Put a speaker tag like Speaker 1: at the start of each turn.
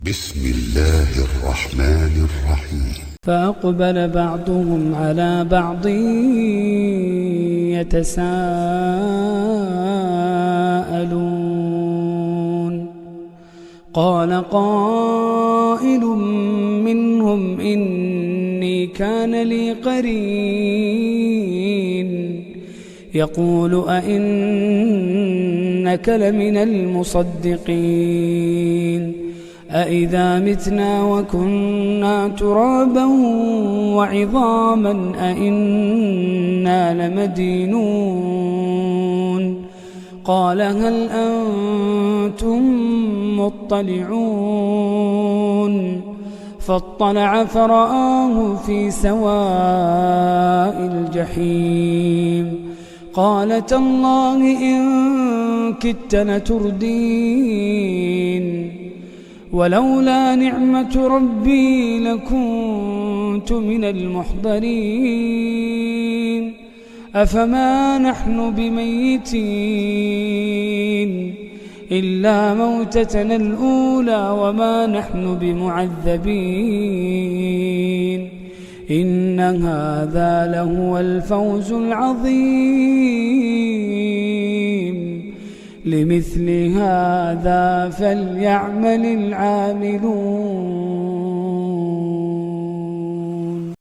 Speaker 1: بسم الله الرحمن الرحيم.
Speaker 2: فأقبل بعضهم على بعض يتساءلون قال قائل منهم إني كان لي قرين يقول أئنك لمن المصدقين أإذا متنا وكنا ترابا وعظاما أإنا لمدينون قال هل أنتم مطلعون فاطلع فرآه في سواء الجحيم قال تالله إن كدت لتردين ولولا نعمة ربي لكنت من المحضرين أفما نحن بميتين إلا موتتنا الأولى وما نحن بمعذبين إن هذا لهو الفوز العظيم لمثل هذا فليعمل العاملون.